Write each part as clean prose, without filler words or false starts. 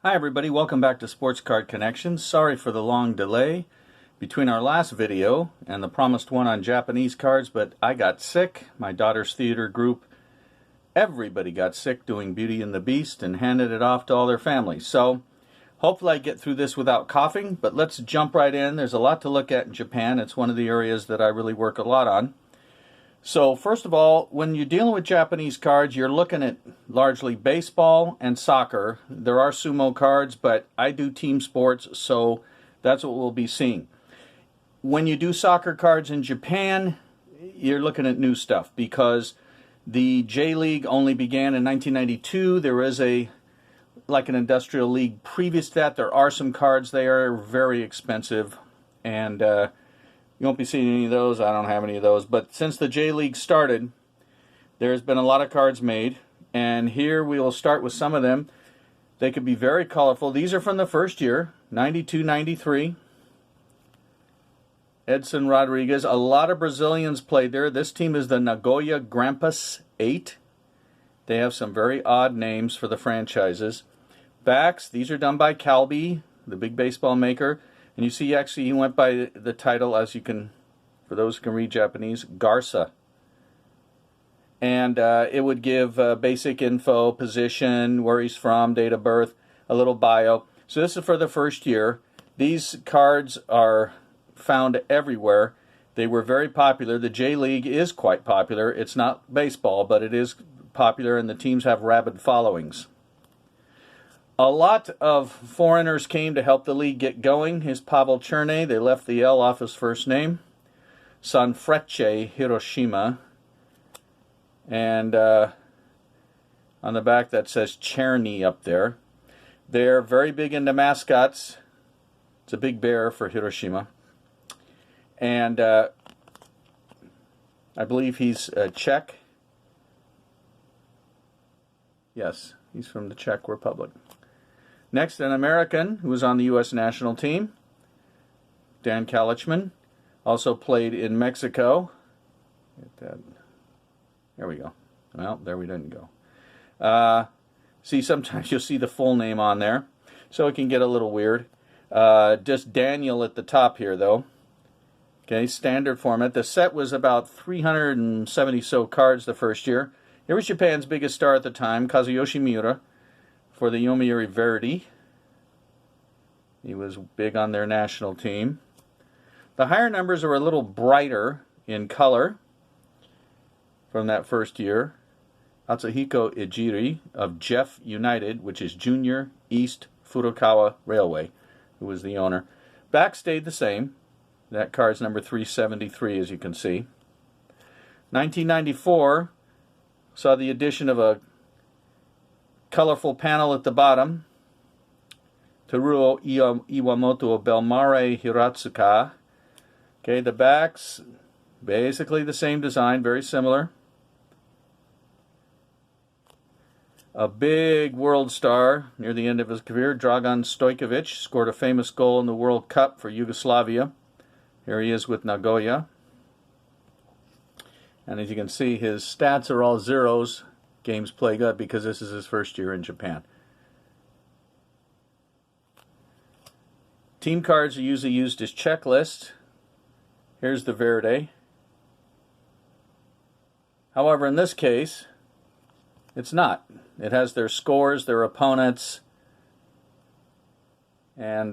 Hi everybody, welcome back to Sports Card Connections. Sorry for the long delay between our last video and the promised one on Japanese cards, but I got sick. My daughter's theater group, everybody got sick doing Beauty and the Beast and handed it off to all their families. So hopefully I get through this without coughing, but let's jump right in. There's a lot to look at in Japan. It's one of the areas that I really work a lot on. So first of all, when you're dealing with Japanese cards, you're looking at largely baseball and soccer. There are sumo cards, but I do team sports, so that's what we'll be seeing. When you do soccer cards in Japan, you're looking at new stuff because the J-League only began in 1992. There is like an industrial league previous to that. There are some cards there, very expensive, and you won't be seeing any of those. I don't have any of those. But since the J-League started, there's been a lot of cards made. And here we will start with some of them. They could be very colorful. These are from the first year, 92-93. Edson Rodriguez. A lot of Brazilians played there. This team is the Nagoya Grampus 8. They have some very odd names for the franchises. Backs, these are done by Calbee, the big baseball maker. And you see, actually, he went by the title, as you can, for those who can read Japanese, Garza. And it would give basic info, position, where he's from, date of birth, a little bio. So this is for the first year. These cards are found everywhere. They were very popular. The J-League is quite popular. It's not baseball, but it is popular, and the teams have rabid followings. A lot of foreigners came to help the league get going. Here's Pavel Cherne. They left the L off his first name. Sanfrecce Hiroshima. And on the back that says Cherny up there. They're very big into mascots. It's a big bear for Hiroshima. And I believe he's Czech. Yes, he's from the Czech Republic. Next, an American who was on the U.S. national team, Dan Kalichman, also played in Mexico. Get that. There we go. Well, there we didn't go. See, sometimes you'll see the full name on there, so it can get a little weird. Just Daniel at the top here, though. Okay, standard format. The set was about 370 so cards the first year. Here was Japan's biggest star at the time, Kazuyoshi Miura, for the Yomiuri Verdy. He was big on their national team. The higher numbers are a little brighter in color from that first year. Atsuhiko Ijiri of Jeff United, which is Junior East Furukawa Railway, who was the owner. Back stayed the same. That card's number 373, as you can see. 1994 saw the addition of a colorful panel at the bottom. Teruo Iwamoto of Belmare Hiratsuka. Okay, the backs, basically the same design, very similar. A big world star near the end of his career, Dragan Stojkovic, scored a famous goal in the World Cup for Yugoslavia. Here he is with Nagoya. And as you can see, his stats are all zeros. Games played good because this is his first year in Japan. Team cards are usually used as checklists. Here's the Verde. However, in this case, it's not. It has their scores, their opponents, and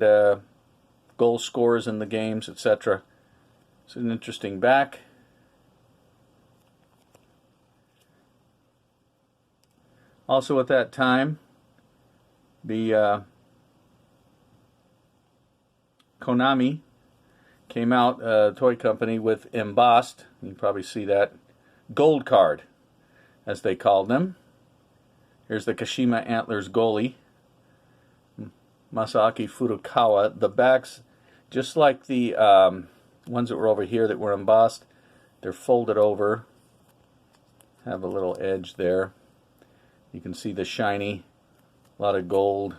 goal scorers in the games, etc. It's an interesting back. Also at that time, the Konami came out, toy company, with embossed, you can probably see that, gold card, as they called them. Here's the Kashima Antlers goalie, Masaaki Furukawa. The backs, just like the ones that were over here that were embossed, they're folded over, have a little edge there. You can see the shiny, a lot of gold.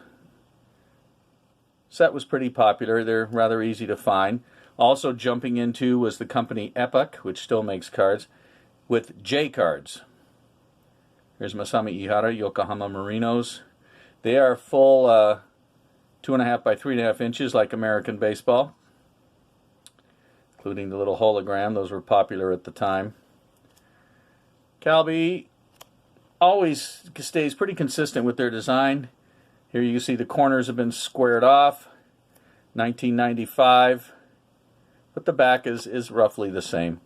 Set was pretty popular. They're rather easy to find. Also jumping into was the company Epoch, which still makes cards, with J cards. Here's Masami Ihara, Yokohama Marinos. They are full 2.5 by 3.5 inches like American baseball, including the little hologram. Those were popular at the time. Calbee always stays pretty consistent with their design. Here you see the corners have been squared off, 1995, but the back is roughly the same.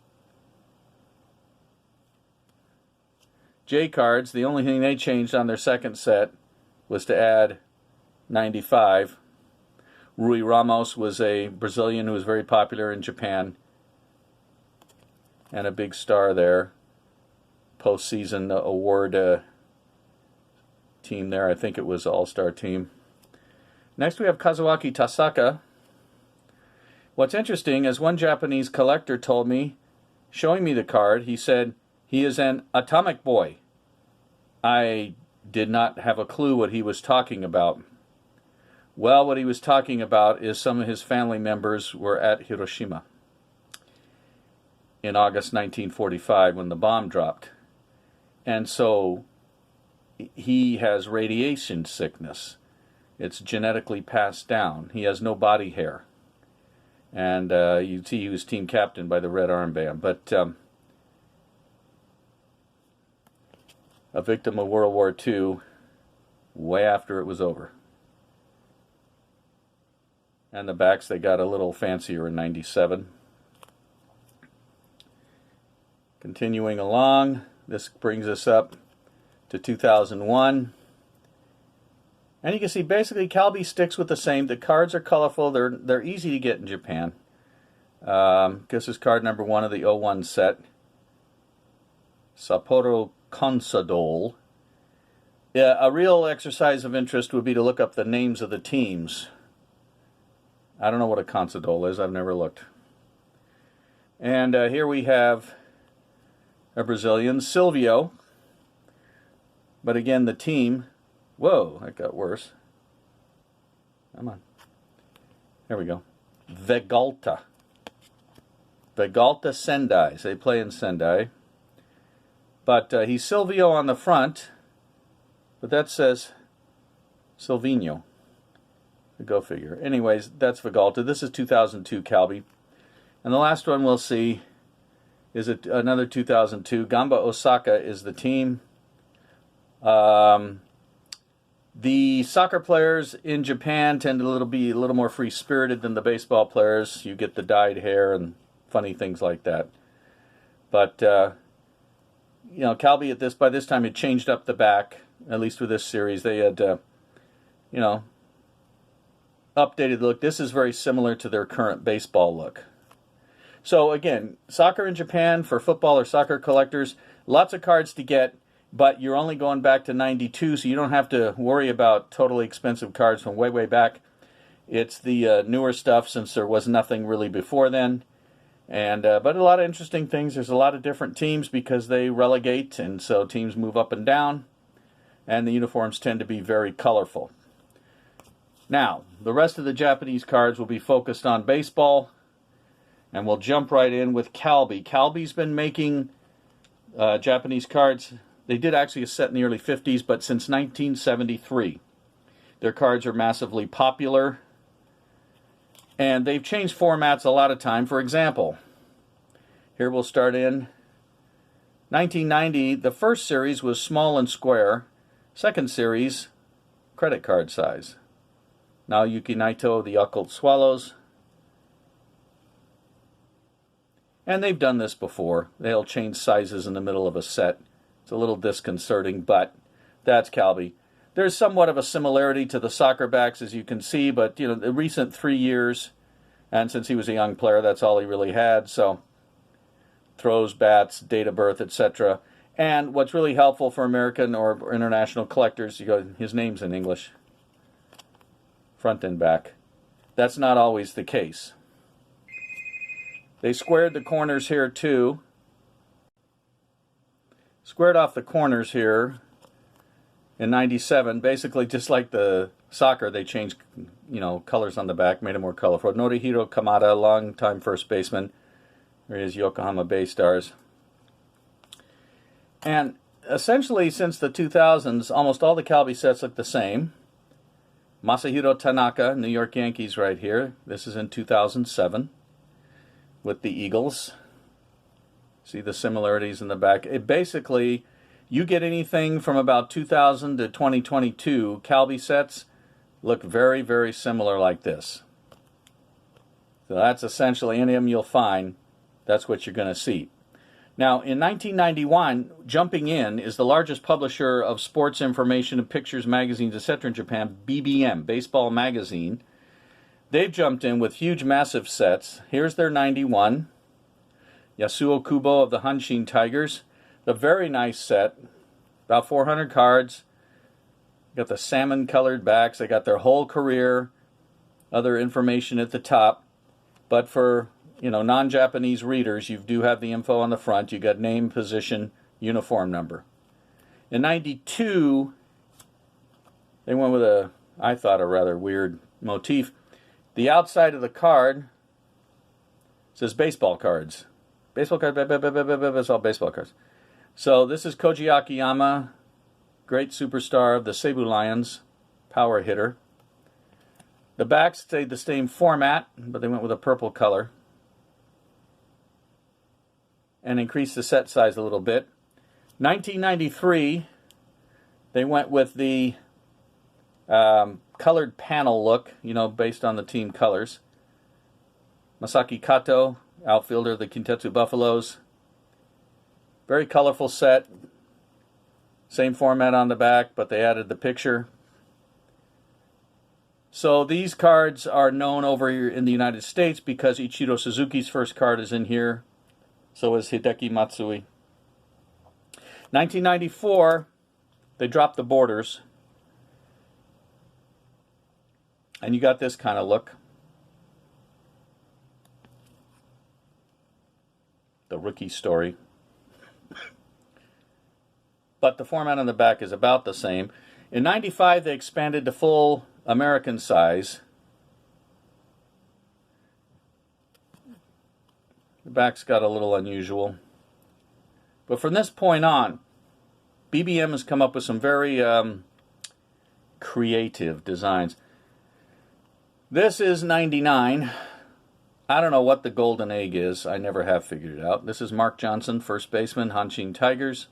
J cards, the only thing they changed on their second set was to add 95. Rui Ramos was a Brazilian who was very popular in Japan and a big star there. Postseason award team there. I think it was All-Star team. Next we have Kazuaki Tasaka. What's interesting is one Japanese collector told me, showing me the card, he said he is an atomic boy. I did not have a clue what he was talking about. Well, what he was talking about is some of his family members were at Hiroshima in August 1945 when the bomb dropped. And so he has radiation sickness. It's genetically passed down. He has no body hair. And you see he was team captain by the red armband. But a victim of World War II way after it was over. And the backs, they got a little fancier in 97. Continuing along, this brings us up to 2001. And you can see basically Calbee sticks with the same. The cards are colorful. They're easy to get in Japan. This is card number 1 of the 01 set. Sapporo Consadole. Yeah, a real exercise of interest would be to look up the names of the teams. I don't know what a Consadole is. I've never looked. And here we have a Brazilian, Silvio. But again, the team... Whoa, that got worse. Come on. There we go. Vegalta. Vegalta Sendai. So they play in Sendai. But he's Silvio on the front. But that says Silvino. Go figure. Anyways, that's Vegalta. This is 2002 Calbee. And the last one we'll see is another 2002. Gamba Osaka is the team. The soccer players in Japan tend to be a little more free-spirited than the baseball players. You get the dyed hair and funny things like that. But, you know, Calbee by this time had changed up the back, at least with this series. They had, you know, updated the look. This is very similar to their current baseball look. So, again, soccer in Japan for football or soccer collectors, lots of cards to get. But you're only going back to 92, so you don't have to worry about totally expensive cards from way, way back. It's the newer stuff, since there was nothing really before then. And but a lot of interesting things. There's a lot of different teams because they relegate, and so teams move up and down. And the uniforms tend to be very colorful. Now, the rest of the Japanese cards will be focused on baseball. And we'll jump right in with Calbee. Calbee's been making Japanese cards. They did actually a set in the early 50s, but since 1973. Their cards are massively popular. And they've changed formats a lot of time. For example, here we'll start in 1990. The first series was small and square. Second series, credit card size. Naoyuki Naito, the Occult Swallows. And they've done this before. They'll change sizes in the middle of a set. It's a little disconcerting, but that's Calbee. There's somewhat of a similarity to the soccer backs, as you can see, but you know, the recent 3 years, and since he was a young player, that's all he really had. So throws, bats, date of birth, etc. And what's really helpful for American or international collectors, you go, his name's in English, front and back. That's not always the case. They squared the corners here too. Squared off the corners here in 97, basically just like the soccer, they changed, you know, colors on the back, made it more colorful. Norihiro Kamada, longtime first baseman. There he is, Yokohama Bay Stars. And essentially, since the 2000s, almost all the Calbee sets look the same. Masahiro Tanaka, New York Yankees right here. This is in 2007 with the Eagles. See the similarities in the back. It basically, you get anything from about 2000 to 2022, Calbee sets look very, very similar like this. So that's essentially any of them you'll find. That's what you're going to see. Now, in 1991, Jumping In is the largest publisher of sports information and pictures, magazines, etc. in Japan, BBM, Baseball Magazine. They've jumped in with huge, massive sets. Here's their 91, Yasuo Kubo of the Hanshin Tigers. The very nice set, about 400 cards. Got the salmon-colored backs. They got their whole career, other information at the top. But for non-Japanese readers, you do have the info on the front. You got name, position, uniform number. In 92, they went with I thought, a rather weird motif. The outside of the card says baseball cards. Baseball cards, it's all baseball cards. So this is Koji Akiyama, great superstar of the Seibu Lions, power hitter. The back stayed the same format, but they went with a purple color and increased the set size a little bit. 1993, they went with the colored panel look, based on the team colors. Masaki Kato, outfielder of the Kintetsu Buffaloes. Very colorful set. Same format on the back, but they added the picture. So these cards are known over here in the United States because Ichiro Suzuki's first card is in here. So is Hideki Matsui. 1994, they dropped the borders. And you got this kind of look. The rookie story. But the format on the back is about the same. In 95, they expanded to full American size. The back's got a little unusual. But from this point on, BBM has come up with some very creative designs. This is 99. I don't know what the golden egg is. I never have figured it out. This is Mark Johnson, first baseman, Hanshin Tigers.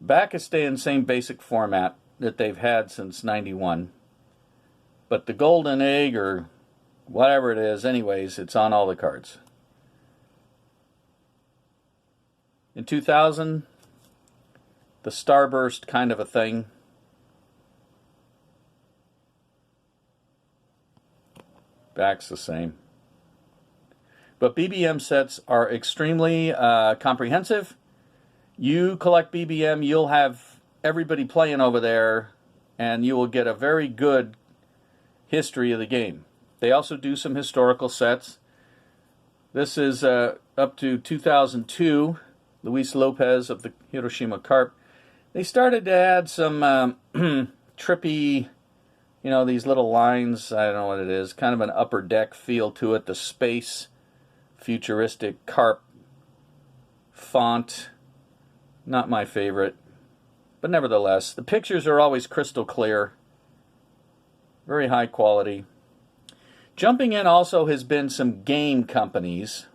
Back is staying the same basic format that they've had since 91. But the golden egg, or whatever it is, anyways, it's on all the cards. In 2000, the starburst kind of a thing. Back's the same. But BBM sets are extremely comprehensive. You collect BBM, you'll have everybody playing over there, and you will get a very good history of the game. They also do some historical sets. This is up to 2002, Luis Lopez of the Hiroshima Carp. They started to add some trippy, these little lines, I don't know what it is, kind of an upper deck feel to it, the space, futuristic carp font. Not my favorite, but nevertheless, the pictures are always crystal clear, very high quality. Jumping In also has been some game companies,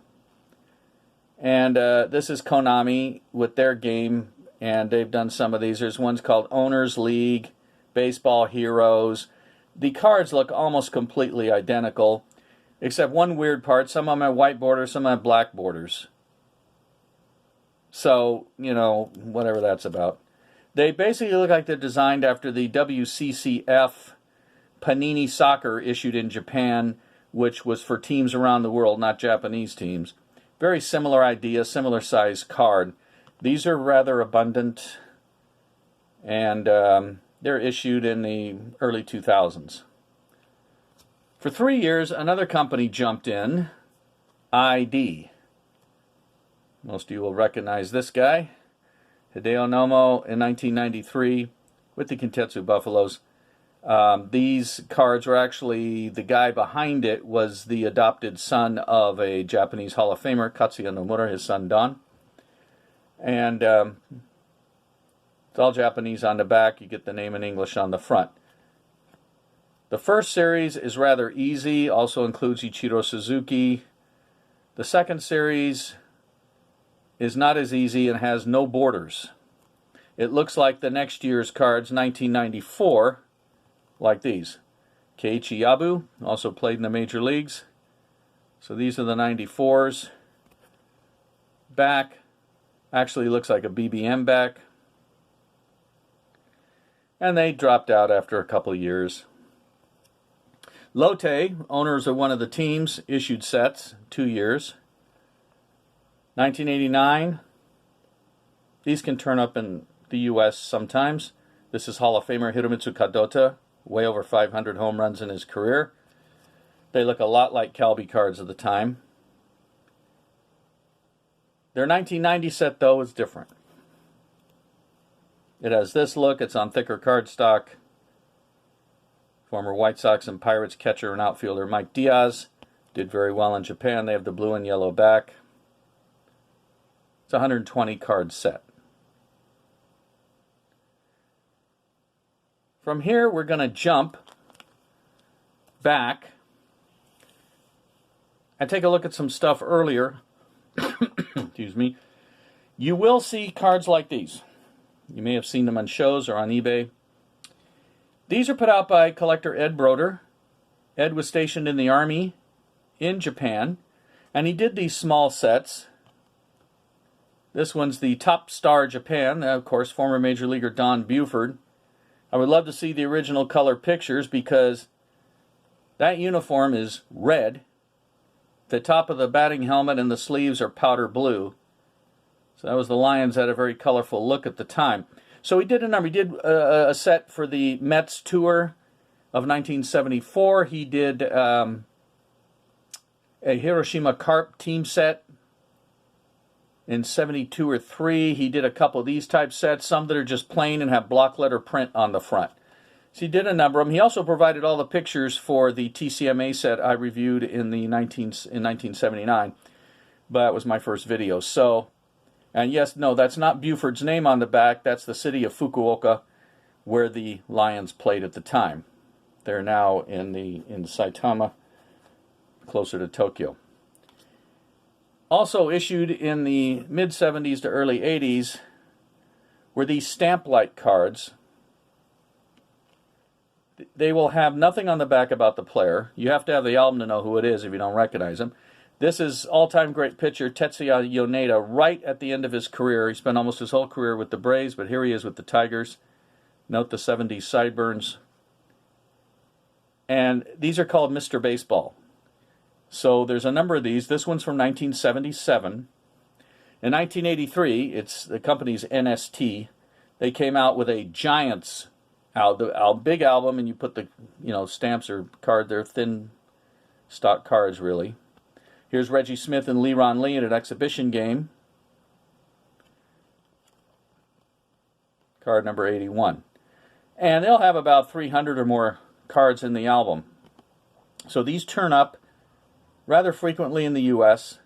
and this is Konami with their game, and they've done some of these. There's ones called Owners League, Baseball Heroes. The cards look almost completely identical, except one weird part. Some of them have white borders, some have black borders. So, whatever that's about. They basically look like they're designed after the WCCF Panini Soccer issued in Japan, which was for teams around the world, not Japanese teams. Very similar idea, similar size card. These are rather abundant, and they're issued in the early 2000s. For 3 years, another company jumped in, ID. Most of you will recognize this guy, Hideo Nomo, in 1993 with the Kintetsu Buffaloes. These cards were actually, the guy behind it was the adopted son of a Japanese Hall of Famer, Katsuya Nomura, his son Don. And It's all Japanese on the back. You get the name in English on the front. The first series is rather easy, also includes Ichiro Suzuki. The second series is not as easy and has no borders. It looks like the next year's cards, 1994, like these. Keiichi Yabu, also played in the major leagues. So these are the 94s. Back actually looks like a BBM back. And they dropped out after a couple of years. Lotte, owners of one of the teams, issued sets, 2 years. 1989, these can turn up in the U.S. sometimes. This is Hall of Famer Hiromitsu Kadota, way over 500 home runs in his career. They look a lot like Calbee cards of the time. Their 1990 set, though, is different. It has this look. It's on thicker cardstock. Former White Sox and Pirates catcher and outfielder Mike Diaz did very well in Japan. They have the blue and yellow back. It's a 120 card set. From here, we're going to jump back and take a look at some stuff earlier. Excuse me. You will see cards like these. You may have seen them on shows or on eBay. These are put out by collector Ed Broder. Ed was stationed in the Army in Japan, and he did these small sets. This one's the Top Star Japan, of course, former Major Leaguer Don Buford. I would love to see the original color pictures because that uniform is red. The top of the batting helmet and the sleeves are powder blue. So that was the Lions had a very colorful look at the time. So he did a number. He did a set for the Mets tour of 1974. He did a Hiroshima Carp team set in 72 or 3. He did a couple of these type sets, some that are just plain and have block letter print on the front. So he did a number of them. He also provided all the pictures for the TCMA set I reviewed in 1979. But that was my first video. So, and yes, no, that's not Buford's name on the back. That's the city of Fukuoka, where the Lions played at the time. They're now in Saitama, closer to Tokyo. Also issued in the mid-70s to early 80s were these stamp-like cards. They will have nothing on the back about the player. You have to have the album to know who it is if you don't recognize him. This is all-time great pitcher Tetsuya Yoneda right at the end of his career. He spent almost his whole career with the Braves, but here he is with the Tigers. Note the 70s sideburns. And these are called Mr. Baseball. So there's a number of these. This one's from 1977. In 1983, it's the company's NST. They came out with a Giants big album, and you put the stamps or card. They're thin stock cards, really. Here's Reggie Smith and Leron Lee in an exhibition game. Card number 81. And they'll have about 300 or more cards in the album. So these turn up rather frequently in the U.S.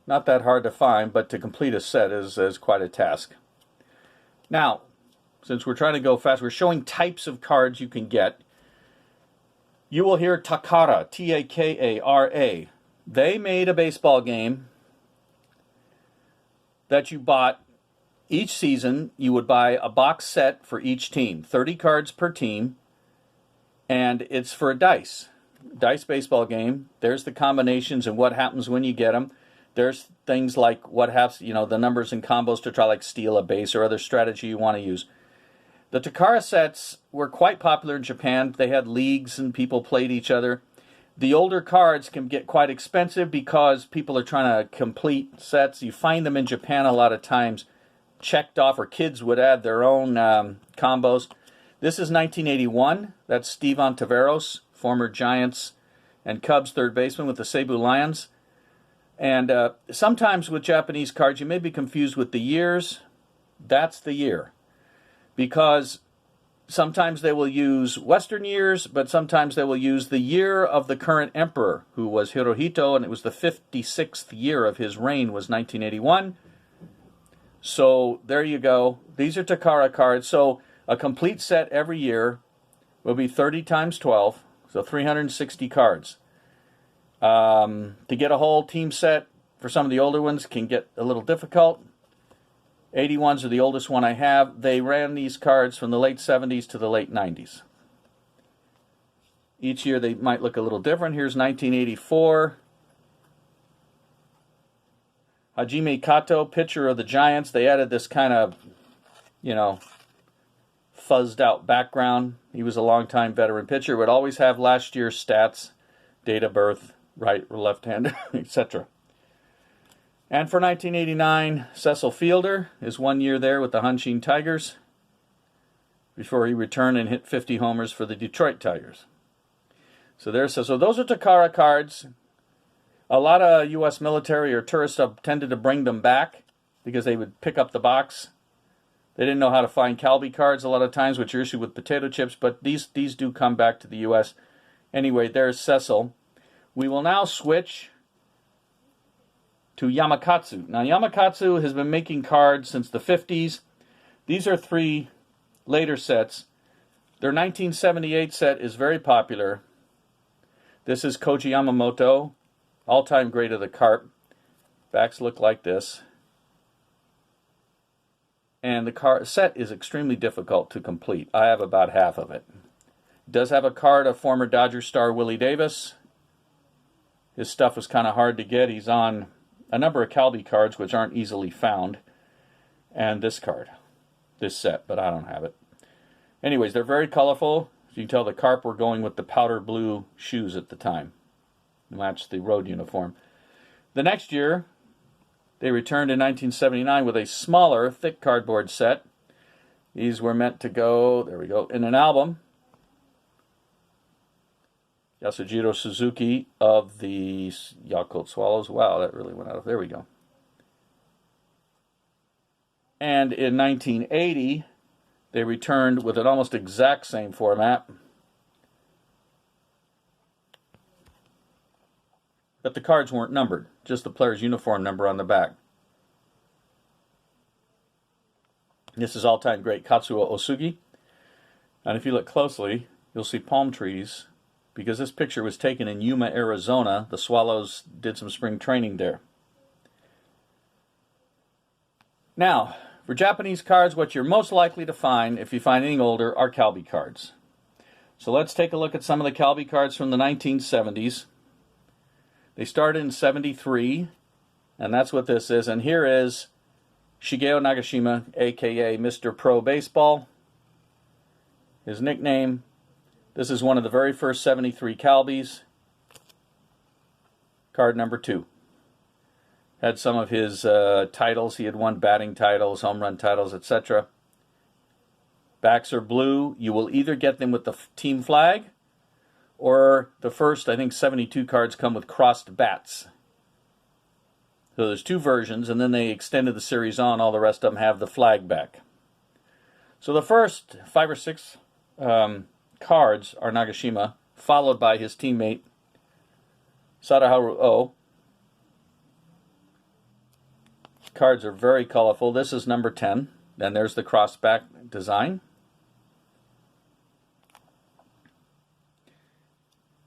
Not that hard to find, but to complete a set is quite a task. Now, since we're trying to go fast, we're showing types of cards you can get. You will hear Takara, T-A-K-A-R-A. They made a baseball game that you bought each season. You would buy a box set for each team, 30 cards per team, and it's for a dice baseball game. There's the combinations and what happens when you get them. There's things like what happens, the numbers and combos to try like steal a base or other strategy you want to use. The Takara sets were quite popular in Japan. They had leagues and people played each other. The older cards can get quite expensive because people are trying to complete sets. You find them in Japan a lot of times checked off, or kids would add their own combos. This is 1981. That's Stevan Taveros, former Giants and Cubs third baseman with the Seibu Lions. And sometimes with Japanese cards, you may be confused with the years. That's the year. Because sometimes they will use Western years, but sometimes they will use the year of the current emperor, who was Hirohito, and it was the 56th year of his reign was 1981. So there you go. These are Takara cards. So a complete set every year will be 30 times 12, so 360 cards. To get a whole team set for some of the older ones can get a little difficult. 81s are the oldest one I have. They ran these cards from the late 70s to the late 90s. Each year they might look a little different. Here's 1984. Hajime Kato, pitcher of the Giants. They added this kind of, fuzzed out background. He was a longtime veteran pitcher. Would always have last year's stats, date of birth, right or left-hander, etc. And for 1989, Cecil Fielder is 1 year there with the Hanshin Tigers before he returned and hit 50 homers for the Detroit Tigers. So those are Takara cards. A lot of U.S. military or tourists have tended to bring them back because they would pick up the box. They didn't know how to find Calbee cards a lot of times, which are issued with potato chips, but these do come back to the U.S. Anyway, there's Cecil. We will now switch to Yamakatsu. Now, Yamakatsu has been making cards since the 50s. These are 3 later sets. Their 1978 set is very popular. This is Koji Yamamoto, all-time great of the carp. Backs look like this. And the card set is extremely difficult to complete. I have about half of it. It does have a card of former Dodger star Willie Davis. His stuff is kind of hard to get. He's on a number of Calbee cards which aren't easily found. And this card, this set, but I don't have it. Anyways, they're very colorful. As you can tell, the carp were going with the powder blue shoes at the time. Matched the road uniform. The next year, they returned in 1979 with a smaller, thick cardboard set. These were meant to go, there we go, in an album. Yasujiro Suzuki of the Yakult Swallows. Wow, that really went out of, there we go. And in 1980, they returned with an almost exact same format. But the cards weren't numbered, just the player's uniform number on the back. This is all-time great Katsuo Osugi. And if you look closely, you'll see palm trees, because this picture was taken in Yuma, Arizona. The Swallows did some spring training there. Now, for Japanese cards, what you're most likely to find, if you find anything older, are Calbee cards. So let's take a look at some of the Calbee cards from the 1970s. They started in 73, and that's what this is. And here is Shigeo Nagashima, a.k.a. Mr. Pro Baseball. His nickname. This is one of the very first 73 Calbees. Card number 2. Had some of his titles. He had won batting titles, home run titles, etc. Backs are blue. You will either get them with the team flag, or the first, I think, 72 cards come with crossed bats. So there's 2 versions, and then they extended the series on. All the rest of them have the flag back. So the first 5 or 6 cards are Nagashima, followed by his teammate Sadaharu Oh. Cards are very colorful. This is number 10. Then there's the crossed back design.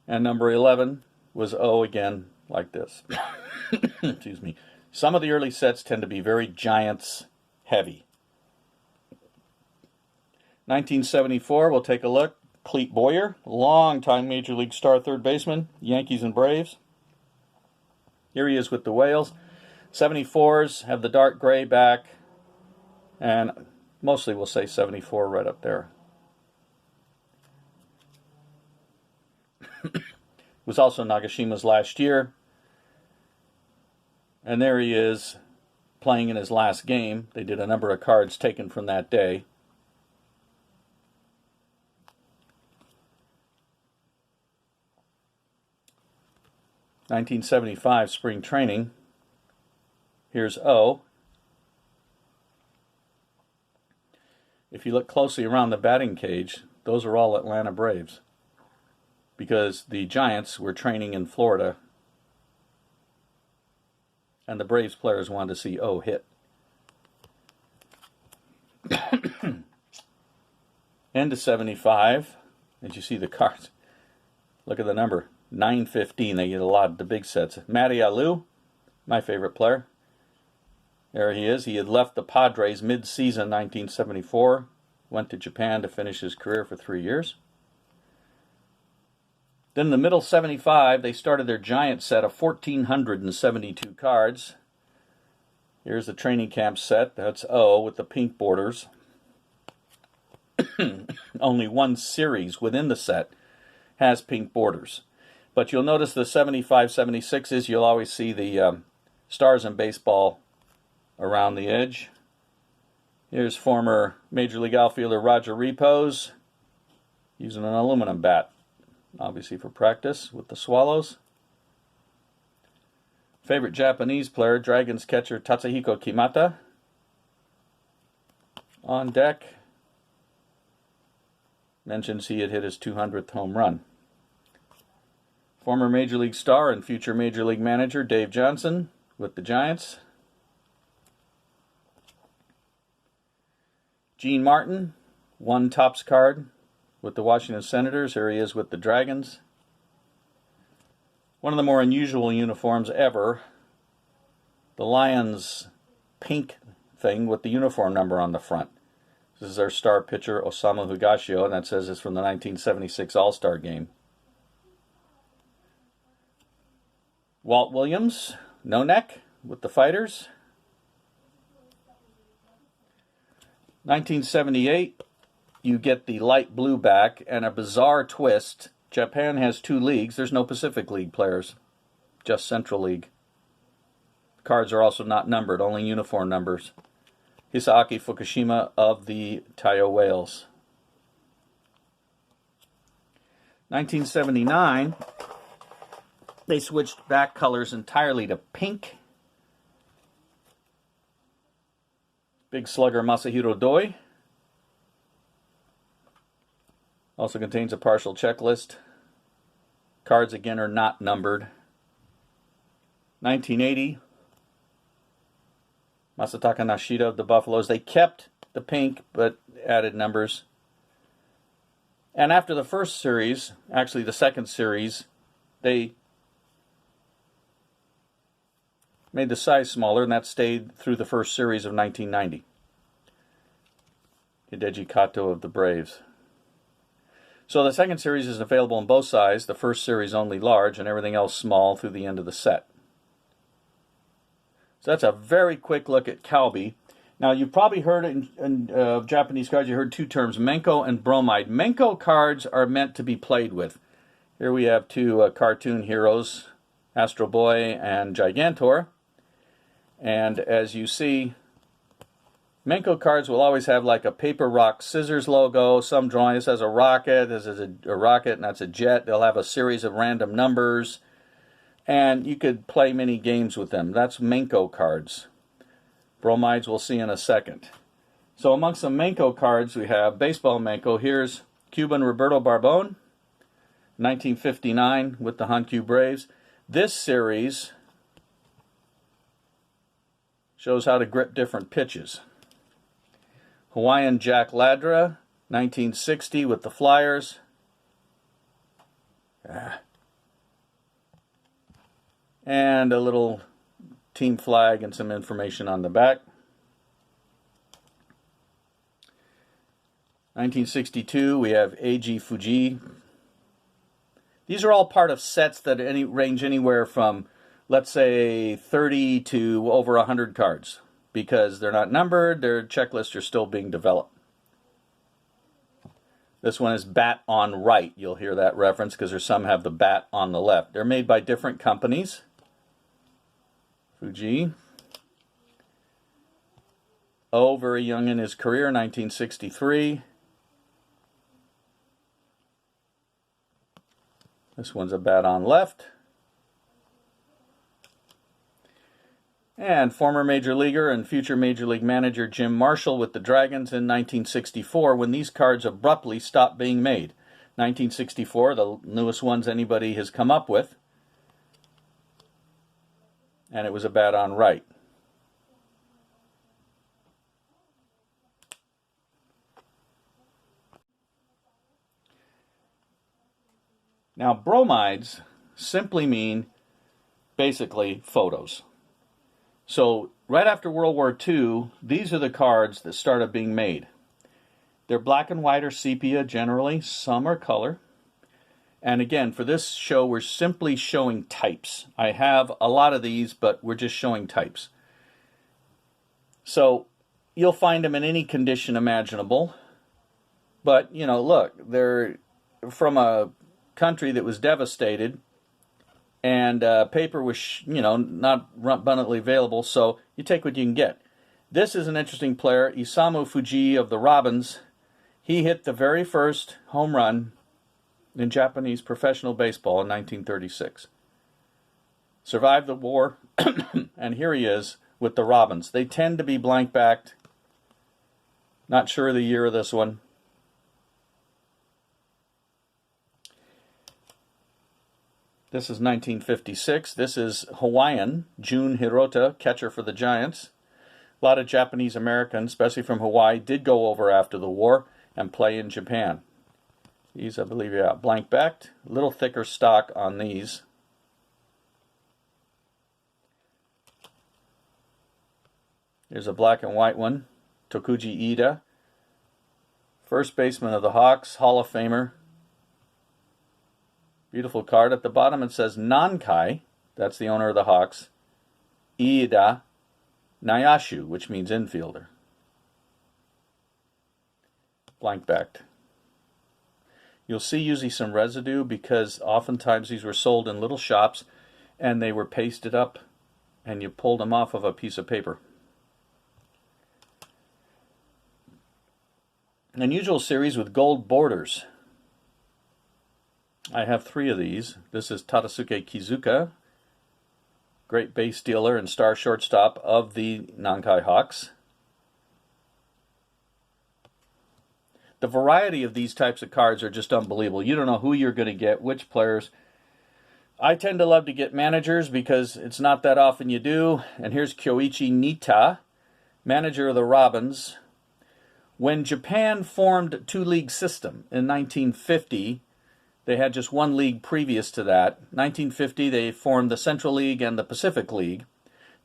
And number 11 was O again, like this. Excuse me. Some of the early sets tend to be very Giants heavy. 1974, we'll take a look. Clete Boyer, long-time Major League star third baseman, Yankees and Braves. Here he is with the Whales. 74s have the dark gray back, and mostly we'll say 74 right up there. It was also Nagashima's last year. And there he is playing in his last game. They did a number of cards taken from that day. (1975) spring training. Here's O. If you look closely around the batting cage, those are all Atlanta Braves, because the Giants were training in Florida, and the Braves players wanted to see O hit. Into 75. And you see the cards. Look at the number. 915. They get a lot of the big sets. Matty Alou, my favorite player. There he is. He had left the Padres mid-season 1974. Went to Japan to finish his career for 3 years. Then in the middle 75, they started their giant set of 1,472 cards. Here's the training camp set. That's O with the pink borders. Only one series within the set has pink borders. But you'll notice the 75, 76s, you'll always see the stars in baseball around the edge. Here's former Major League outfielder Roger Repos using an aluminum bat, obviously for practice with the Swallows. Favorite Japanese player, Dragons catcher Tatsuhiko Kimata on deck. Mentions he had hit his 200th home run. Former Major League star and future Major League manager Dave Johnson with the Giants. Gene Martin, one Topps card with the Washington Senators. Here he is with the Dragons. One of the more unusual uniforms ever. The Lions pink thing with the uniform number on the front. This is our star pitcher, Osamu Higashio, and that says it's from the 1976 All-Star Game. Walt Williams, no neck, with the Fighters. 1978, you get the light blue back, and a bizarre twist. Japan has 2 leagues. There's no Pacific League players, just Central League. Cards are also not numbered, only uniform numbers. Hisaaki Fukushima of the Taiyo Whales. 1979, they switched back colors entirely to pink. Big slugger Masahiro Doi. Also contains a partial checklist. Cards again are not numbered. 1980, Masataka Nashida of the Buffaloes. They kept the pink but added numbers. And after the first series, actually the second series, they made the size smaller, and that stayed through the first series of 1990. Hideki Kato of the Braves. So the second series is available in both sizes. The first series only large, and everything else small through the end of the set. So that's a very quick look at Calbee. Now, you've probably heard in Japanese cards, you heard 2 terms, Menko and Bromide. Menko cards are meant to be played with. Here we have 2 cartoon heroes, Astro Boy and Gigantor. And as you see, Menko cards will always have like a paper, rock, scissors logo. Some drawing, this has a rocket, this is a rocket, and that's a jet. They'll have a series of random numbers. And you could play many games with them. That's Menko cards. Bromides we'll see in a second. So amongst the Menko cards, we have baseball Menko. Here's Cuban Roberto Barbone, 1959 with the Hankyu Braves. This series shows how to grip different pitches. Hawaiian Jack Ladra, 1960 with the Flyers. And a little team flag and some information on the back. 1962, we have Eiji Fuji. These are all part of sets that range anywhere from, let's say, 30 to over 100 cards. Because they're not numbered, their checklists are still being developed. This one is bat on right. You'll hear that reference because there's some have the bat on the left. They're made by different companies. Fuji. Oh, very young in his career, 1963. This one's a bat on left. And former Major Leaguer and future Major League manager Jim Marshall with the Dragons in 1964 when these cards abruptly stopped being made. 1964, the newest ones anybody has come up with. And it was a bat on right. Now, bromides simply mean basically photos. So right after World War II, these are the cards that started being made. They're black and white or sepia generally. Some are color. And again, for this show, we're simply showing types. I have a lot of these, but we're just showing types. So you'll find them in any condition imaginable. But, you know, look, they're from a country that was devastated, and paper was, you know, not abundantly available, so you take what you can get. This is an interesting player, Isamu Fuji of the Robins. He hit the very first home run in Japanese professional baseball in 1936. Survived the war, and here he is with the Robins. They tend to be blank-backed. Not sure of the year of this one. This is 1956. This is Hawaiian, Jun Hirota, catcher for the Giants. A lot of Japanese Americans, especially from Hawaii, did go over after the war and play in Japan. These, I believe, are blank-backed. A little thicker stock on these. Here's a black and white one, Tokuji Ida. First baseman of the Hawks, Hall of Famer. Beautiful card. At the bottom it says Nankai, that's the owner of the Hawks, Iida Nayashu, which means infielder. Blank-backed. You'll see usually some residue because oftentimes these were sold in little shops and they were pasted up and you pulled them off of a piece of paper. An unusual series with gold borders. I have 3 of these. This is Tadasuke Kizuka, great base stealer and star shortstop of the Nankai Hawks. The variety of these types of cards are just unbelievable. You don't know who you're going to get, which players. I tend to love to get managers because it's not that often you do. And here's Kyoichi Nitta, manager of the Robins. When Japan formed a 2-league system in 1950, they had just 1 league previous to that. 1950, they formed the Central League and the Pacific League.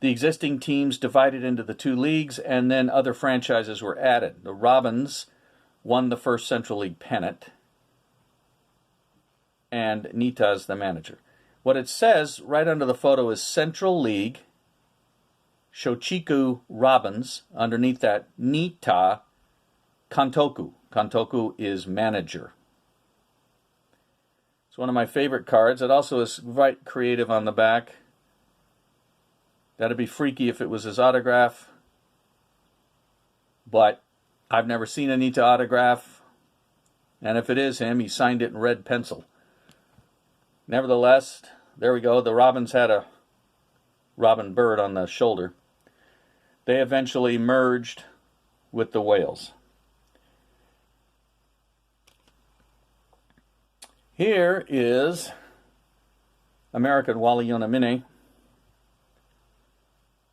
The existing teams divided into the 2 leagues, and then other franchises were added. The Robins won the first Central League pennant, and Nitta is the manager. What it says right under the photo is Central League, Shochiku Robins. Underneath that, Nitta Kantoku. Kantoku is manager. It's one of my favorite cards. It also is quite creative on the back. That'd be freaky if it was his autograph. But I've never seen a Nitta autograph. And if it is him, he signed it in red pencil. Nevertheless, there we go. The Robins had a robin bird on the shoulder. They eventually merged with the Whales. Here is American Wally Yonamine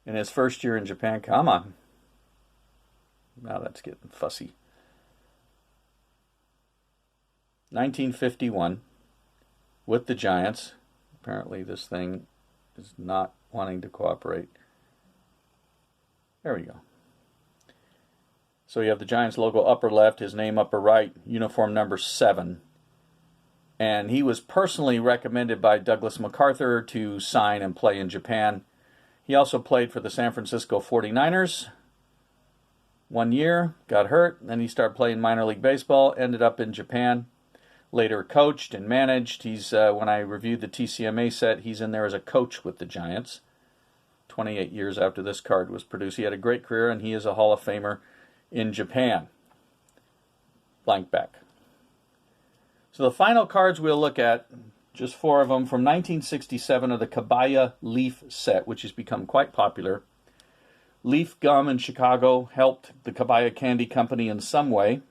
in his first year in Japan. Come on. Now that's getting fussy. 1951 with the Giants. Apparently this thing is not wanting to cooperate. There we go. So you have the Giants logo upper left, his name upper right, uniform number 7. And he was personally recommended by Douglas MacArthur to sign and play in Japan. He also played for the San Francisco 49ers 1 year, got hurt, then he started playing minor league baseball, ended up in Japan, later coached and managed. He's when I reviewed the TCMA set, he's in there as a coach with the Giants. 28 years after this card was produced. He had a great career, and he is a Hall of Famer in Japan. Blank back. So the final cards we'll look at, just 4 of them, from 1967 are the Kabaya Leaf set, which has become quite popular. Leaf Gum in Chicago helped the Kabaya Candy Company in some way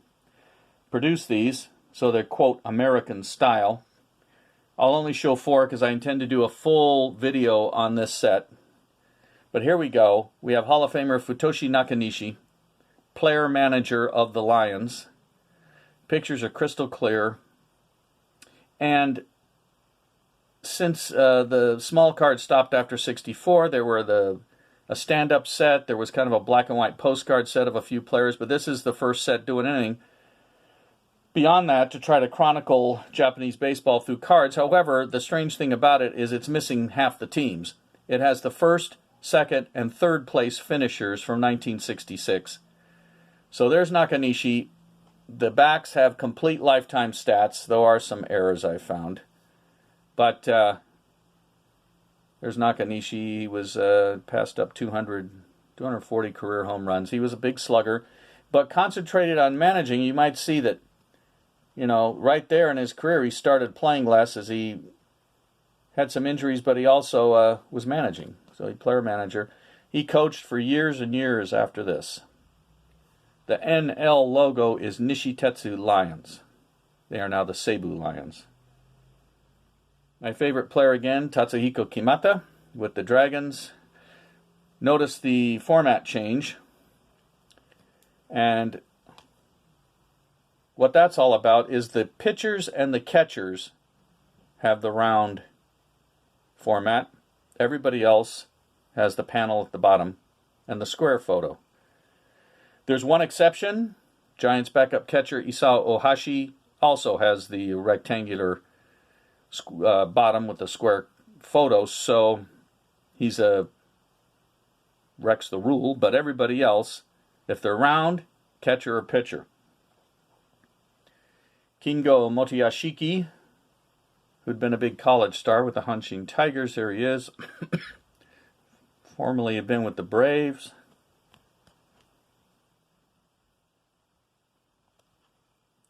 produce these, so they're, quote, American style. I'll only show 4 because I intend to do a full video on this set. But here we go. We have Hall of Famer Futoshi Nakanishi, player manager of the Lions. Pictures are crystal clear. And since the small cards stopped after 64, there were a stand-up set. There was kind of a black and white postcard set of a few players, but this is the first set doing anything beyond that to try to chronicle Japanese baseball through cards. However, the strange thing about it is it's missing half the teams. It has the first, second, and third place finishers from 1966. So there's Nakanishi. The backs have complete lifetime stats. There are some errors I found. But there's Nakanishi. He was passed up 240 career home runs. He was a big slugger, but concentrated on managing. You might see that, you know, right there in his career, he started playing less as he had some injuries, but he also was managing. So he player manager. He coached for years and years after this. The NL logo is Nishitetsu Lions. They are now the Seibu Lions. My favorite player again, Tatsuhiko Kimata with the Dragons. Notice the format change. And what that's all about is the pitchers and the catchers have the round format. Everybody else has the panel at the bottom and the square photo. There's one exception. Giants backup catcher Isao Ohashi also has the rectangular bottom with the square photo, so he's wrecks the rule, but everybody else, if they're round, catcher or pitcher. Kingo Motoyashiki, who'd been a big college star with the Hanshin Tigers, there he is. Formerly had been with the Braves.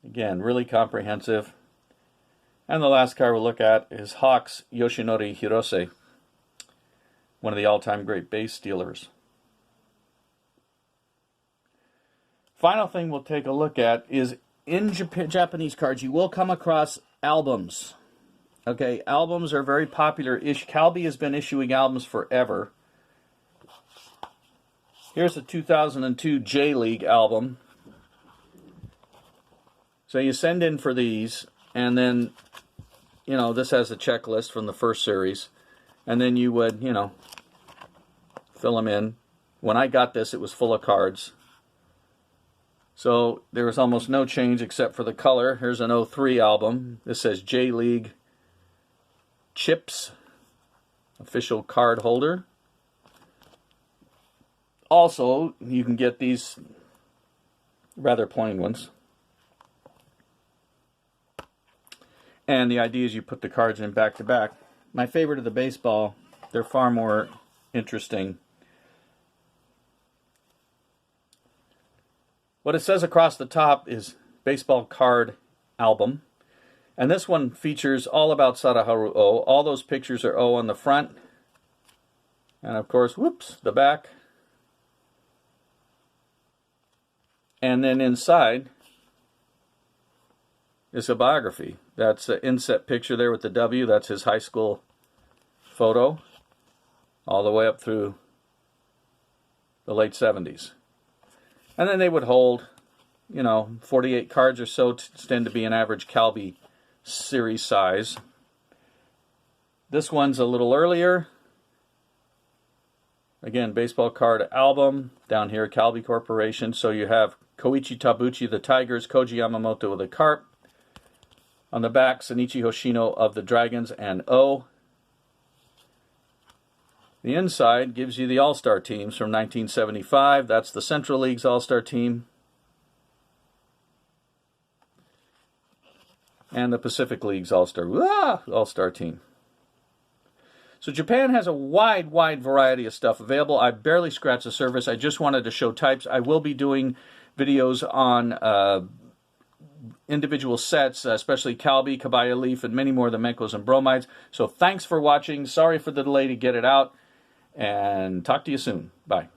Again, really comprehensive. And the last card we'll look at is Hawks Yoshinori Hirose, one of the all-time great base stealers. Final thing we'll take a look at is in Japanese cards, you will come across albums. Okay, albums are very popular. Calbee has been issuing albums forever. Here's a 2002 J-League album. So you send in for these, and then, you know, this has a checklist from the first series. And then you would, you know, fill them in. When I got this, it was full of cards. So there was almost no change except for the color. Here's an 03 album. This says J-League Chips, official card holder. Also, you can get these rather plain ones. And the idea is you put the cards in back to back. My favorite of the baseball, they're far more interesting. What it says across the top is baseball card album. And this one features all about Sadaharu O. All those pictures are O on the front. And of course, whoops, the back. And then inside is a biography. That's an inset picture there with the W. That's his high school photo. All the way up through the late 70s. And then they would hold, you know, 48 cards or so tend to be an average Calbee series size. This one's a little earlier. Again, baseball card album. Down here, Calbee Corporation. So you have Koichi Tabuchi, the Tigers, Koji Yamamoto of the Carp. On the back, Senichi Hoshino of the Dragons and O. The inside gives you the All-Star teams from 1975. That's the Central League's All-Star team. And the Pacific League's All-Star team. So Japan has a wide variety of stuff available. I barely scratched the surface. I just wanted to show types. I will be doing videos on individual sets, especially Calbee, Kabaya Leaf, and many more of the Menkos and Bromides. So thanks for watching. Sorry for the delay to get it out. And talk to you soon. Bye.